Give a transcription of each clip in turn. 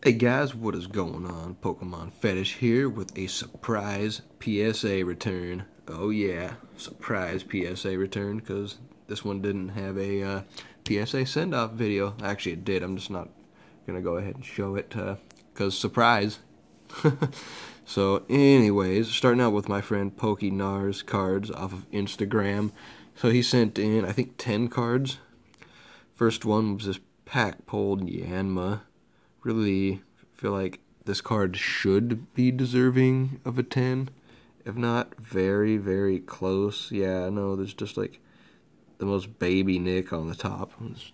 Hey guys, what is going on? Pokemon Fetish here with a surprise PSA return. Oh yeah, surprise PSA return, because this one didn't have a PSA send-off video. Actually it did, I'm just not going to go ahead and show it, because surprise. So anyways, starting out with my friend PokeNars cards off of Instagram. So he sent in, I think, 10 cards. First one was this pack-pulled Yanma. Really feel like this card should be deserving of a 10. If not, very, very close. Yeah, no, there's just like the most baby nick on the top. It's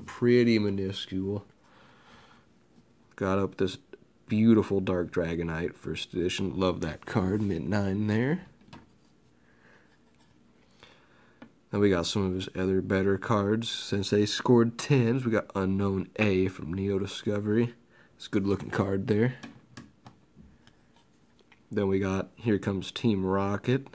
pretty minuscule. Got up this beautiful Dark Dragonite, first edition. Love that card, mint-9 there. Then we got some of his other better cards. Since they scored 10s, we got Unknown A from Neo Discovery. It's a good looking card there. Then we got Here Comes Team Rocket.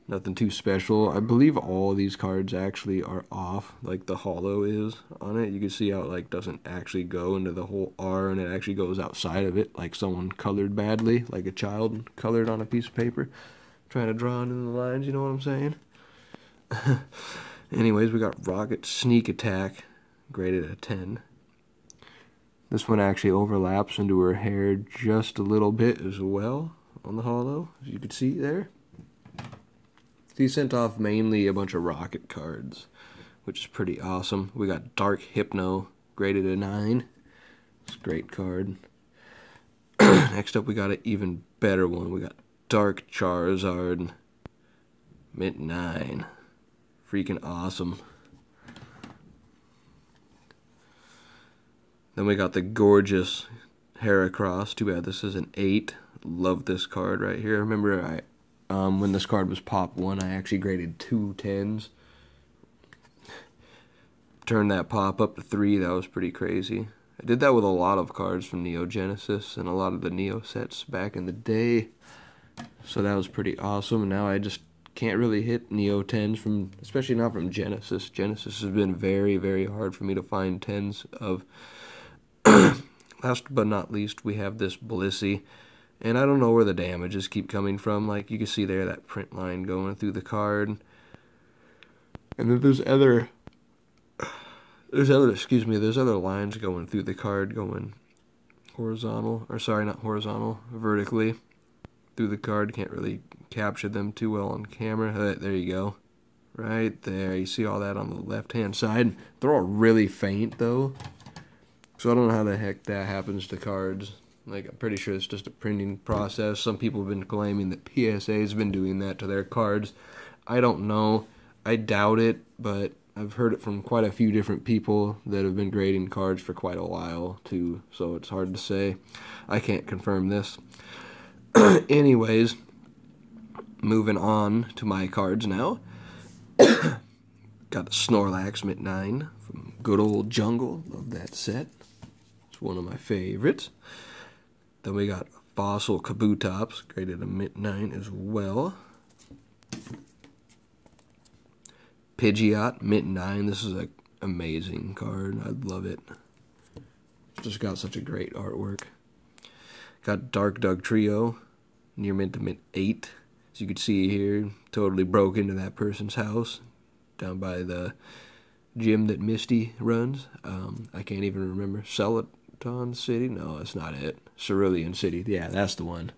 Nothing too special. I believe all of these cards actually are off, like the holo is on it. You can see how it like doesn't actually go into the whole R, and it actually goes outside of it, like someone colored badly, like a child colored on a piece of paper, trying to draw into the lines, you know what I'm saying? Anyways, we got Rocket Sneak Attack, graded at 10. This one actually overlaps into her hair just a little bit as well on the holo, as you can see there. He sent off mainly a bunch of Rocket cards, which is pretty awesome. We got Dark Hypno, graded a 9. It's a great card. Next up, we got an even better one. We got Dark Charizard, mint-9. Freaking awesome. Then we got the gorgeous Heracross. Too bad this is an 8. Love this card right here. Remember, when this card was Pop 1, I actually graded 2 10s. Turned that pop up to 3. That was pretty crazy. I did that with a lot of cards from Neo Genesis and a lot of the Neo sets back in the day. So that was pretty awesome. Now I just can't really hit Neo 10s from, especially not from Genesis. Genesis has been very, very hard for me to find 10s of. Last but not least, we have this Blissey, and I don't know where the damages keep coming from. Like you can see there, that print line going through the card, and then there's other lines going through the card, going horizontal, or sorry, not horizontal, vertically through the card. Can't really capture them too well on camera. There you go. Right there. You see all that on the left-hand side. They're all really faint, though. So I don't know how the heck that happens to cards. Like, I'm pretty sure it's just a printing process. Some people have been claiming that PSA has been doing that to their cards. I don't know. I doubt it, but I've heard it from quite a few different people that have been grading cards for quite a while, too. So it's hard to say. I can't confirm this. Anyways, moving on to my cards now. Got the Snorlax mint-9 from good old Jungle. Love that set. It's one of my favorites. Then we got Fossil Kabutops, graded a mint-9 as well. Pidgeot, mint-9. This is an amazing card. I love it. It's just got such a great artwork. Got Dark Dugtrio, near mint to mint-8. As you can see here, totally broke into that person's house down by the gym that Misty runs. I can't even remember. Celadon City? No, that's not it. Cerulean City. Yeah, that's the one.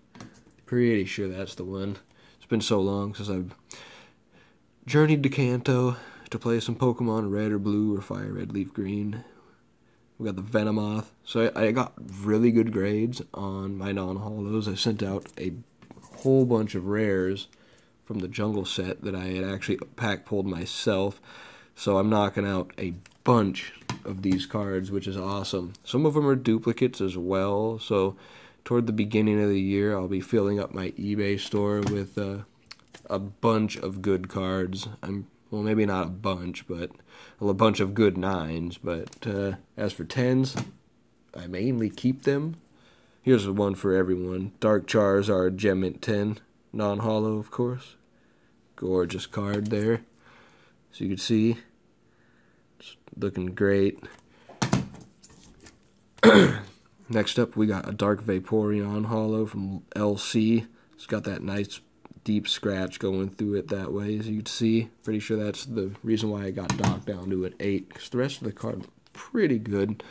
Pretty sure that's the one. It's been so long since I've journeyed to Kanto to play some Pokemon Red or Blue or Fire Red, Leaf Green. We got the Venomoth. So I got really good grades on my non-holos. I sent out a whole bunch of rares from the Jungle set that I had actually pack-pulled myself. So I'm knocking out a bunch of these cards, which is awesome. Some of them are duplicates as well. So toward the beginning of the year, I'll be filling up my eBay store with a bunch of good cards. Well, maybe not a bunch, but a bunch of good 9s. But as for 10s, I mainly keep them. Here's the one for everyone. Dark Charizard Gem Mint 10. Non-holo, of course. Gorgeous card there. So you can see, it's looking great. Next up, we got a Dark Vaporeon holo from LC. It's got that nice deep scratch going through it that way, as you can see. Pretty sure that's the reason why I got docked down to an 8, because the rest of the card pretty good.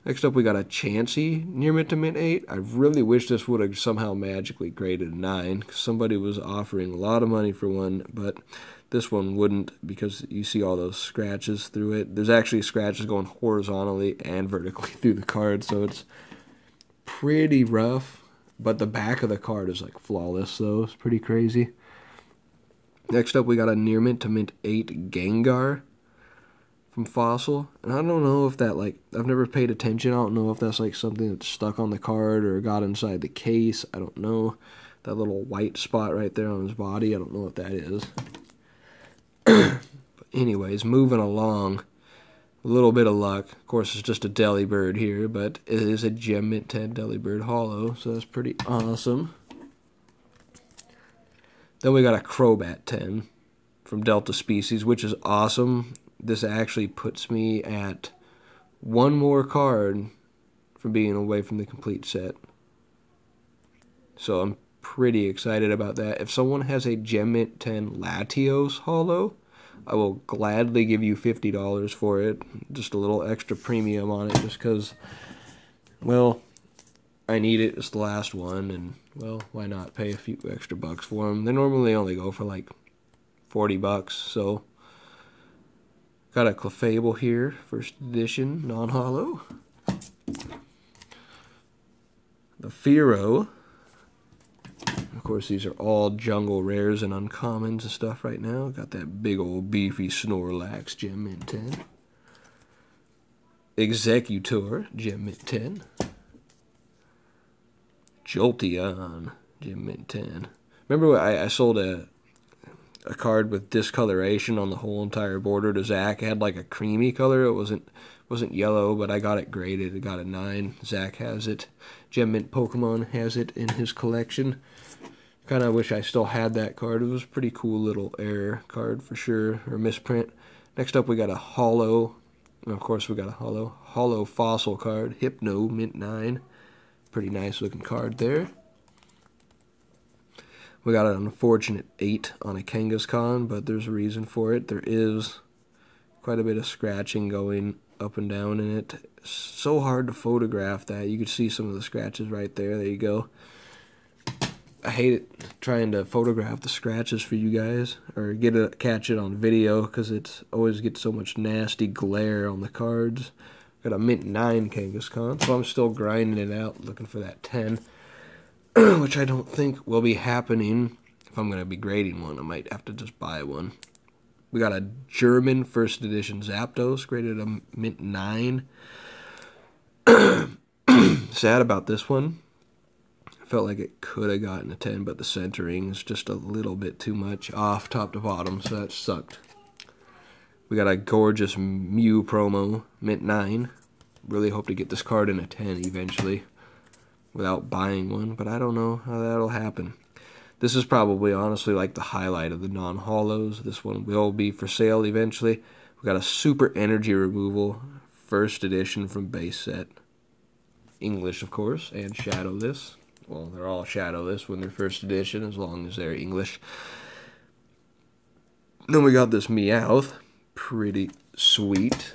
Next up, we got a Chansey near mint to mint 8. I really wish this would have somehow magically graded a 9, because somebody was offering a lot of money for one, but this one wouldn't, because you see all those scratches through it. There's actually scratches going horizontally and vertically through the card, so it's pretty rough. But the back of the card is like flawless, so it's pretty crazy. Next up, we got a near mint to mint 8 Gengar from Fossil. And I don't know if that, like, I've never paid attention. I don't know if that's like something that's stuck on the card or got inside the case. I don't know. That little white spot right there on his body, I don't know what that is. But anyways, moving along. A little bit of luck. Of course, it's just a Delibird here, but it is a Gem Mint 10 Delibird holo, so that's pretty awesome. Then we got a Crobat 10 from Delta Species, which is awesome. This actually puts me at one more card from being away from the complete set. So I'm pretty excited about that. If someone has a Gem Mint 10 Latios holo, I will gladly give you $50 for it. Just a little extra premium on it just because, well, I need it. It's the last one, and, well, why not pay a few extra bucks for them? They normally only go for like 40 bucks, so. Got a Clefable here, first edition, non-holo. The Fearow. Of course, these are all jungle rares and uncommons and stuff right now. Got that big old beefy Snorlax, Gem Mint 10. Executor, Gem Mint 10. Jolteon, Gem Mint 10. Remember when I sold a card with discoloration on the whole entire border to Zach? It had like a creamy color. It wasn't yellow, but I got it graded. It got a 9. Zach has it. Gem Mint Pokemon has it in his collection. Kind of wish I still had that card. It was a pretty cool little error card for sure, or misprint. Next up, we got a holo. And of course, we got a holo Fossil card. Hypno Mint 9. Pretty nice looking card there. We got an unfortunate 8 on a Kangaskhan, but there's a reason for it. There is quite a bit of scratching going up and down in it. It's so hard to photograph that. You could see some of the scratches right there. There you go. I hate it trying to photograph the scratches for you guys or catch it on video because it always gets so much nasty glare on the cards. Got a mint 9 Kangaskhan, so I'm still grinding it out looking for that 10. Which I don't think will be happening. If I'm going to be grading one, I might have to just buy one. We got a German first edition Zapdos, graded a mint 9. Sad about this one. I felt like it could have gotten a 10, but the centering is just a little bit too much off top to bottom, so that sucked. We got a gorgeous Mew promo, mint 9. Really hope to get this card in a 10 eventually without buying one, but I don't know how that'll happen. This is probably honestly like the highlight of the non-holos. This one will be for sale eventually. We got a Super Energy Removal, first edition from base set. English, of course, and shadowless. Well, they're all shadowless when they're first edition, as long as they're English. Then we got this Meowth, pretty sweet.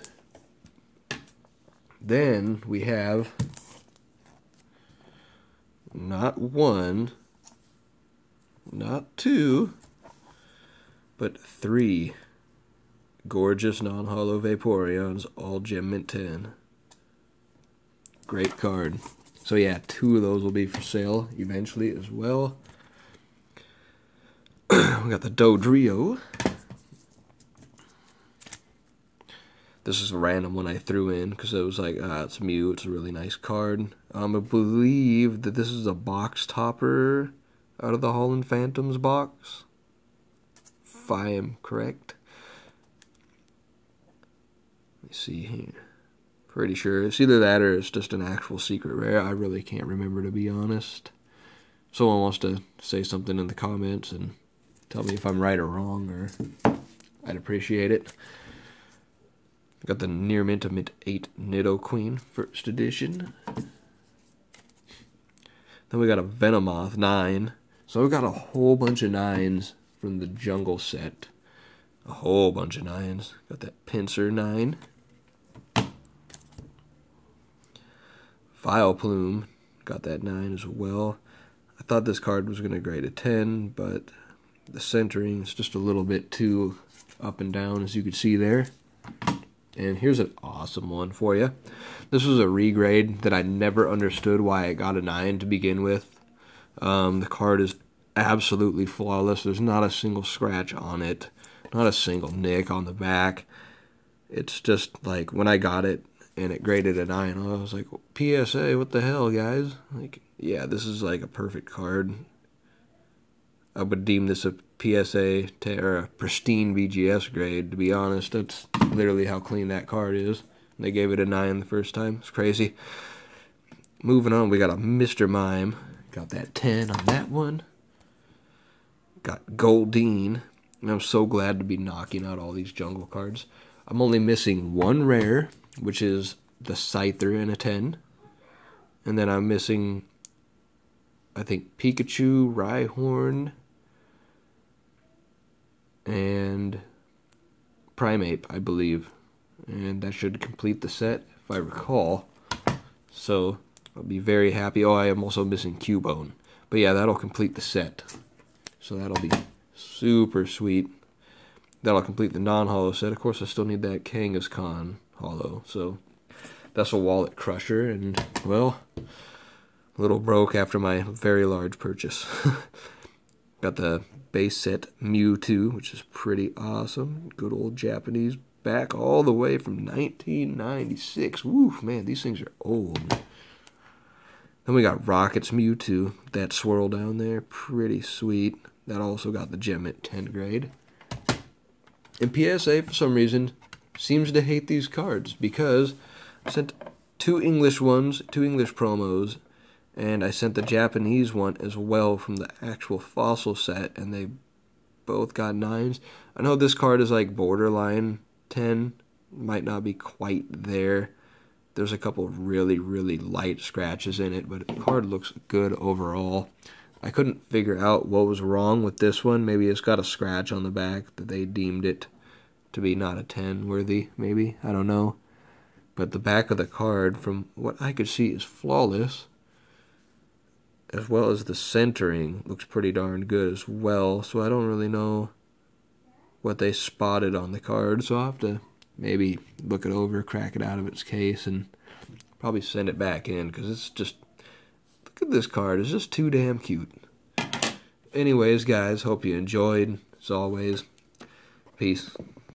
Then we have not 1, not 2, but 3 gorgeous non-holo Vaporeons, all Gem Mint 10. Great card. So yeah, 2 of those will be for sale eventually as well. We got the Dodrio. This is a random one I threw in because it was like, it's Mew. It's a really nice card. I believe that this is a box topper out of the Holland Phantoms box, if I am correct. Let me see here. Pretty sure it's either that or it's just an actual secret rare. I really can't remember, to be honest. If someone wants to say something in the comments and tell me if I'm right or wrong, or I'd appreciate it. Got the near mint to mint 8 Nidoqueen first edition. Then we got a Venomoth 9. So we got a whole bunch of 9s from the Jungle set. A whole bunch of 9s. Got that Pinsir 9. Vileplume. Got that 9 as well. I thought this card was going to grade a 10, but the centering is just a little bit too up and down, as you can see there. And here's an awesome one for you. This was a regrade that I never understood why I got a 9 to begin with. The card is absolutely flawless. There's not a single scratch on it. Not a single nick on the back. It's just like when I got it and it graded a 9, I was like, PSA, what the hell, guys? Like, yeah, this is like a perfect card. I would deem this a PSA or a pristine BGS grade, to be honest. That's literally how clean that card is. They gave it a 9 the first time. It's crazy. Moving on, we got a Mr. Mime. Got that 10 on that one. Got Goldeen. And I'm so glad to be knocking out all these jungle cards. I'm only missing one rare, which is the Scyther in a 10. And then I'm missing, I think, Pikachu, Rhyhorn, and Primeape, I believe. And that should complete the set, if I recall. So, I'll be very happy. Oh, I am also missing Cubone. But yeah, that'll complete the set. So that'll be super sweet. That'll complete the non-holo set. Of course, I still need that Kangaskhan holo. So, that's a Wallet Crusher. And, well, a little broke after my very large purchase. Got the base set Mewtwo, which is pretty awesome. Good old Japanese back all the way from 1996. Woo, man, these things are old. Then we got Rocket's Mewtwo. That swirl down there, pretty sweet. That also got the Gem at 10 grade. And PSA, for some reason, seems to hate these cards because I sent 2 English ones, 2 English promos, and I sent the Japanese one as well from the actual fossil set, and they both got 9s. I know this card is like borderline 10, might not be quite there. There's a couple of really, really light scratches in it, but the card looks good overall. I couldn't figure out what was wrong with this one. Maybe it's got a scratch on the back that they deemed it to be not a 10 worthy, maybe. I don't know. But the back of the card, from what I could see, is flawless. As well as the centering looks pretty darn good as well. So I don't really know what they spotted on the card. So I'll have to maybe look it over, crack it out of its case, and probably send it back in. Because it's just, look at this card. It's just too damn cute. Anyways, guys, hope you enjoyed. As always, peace.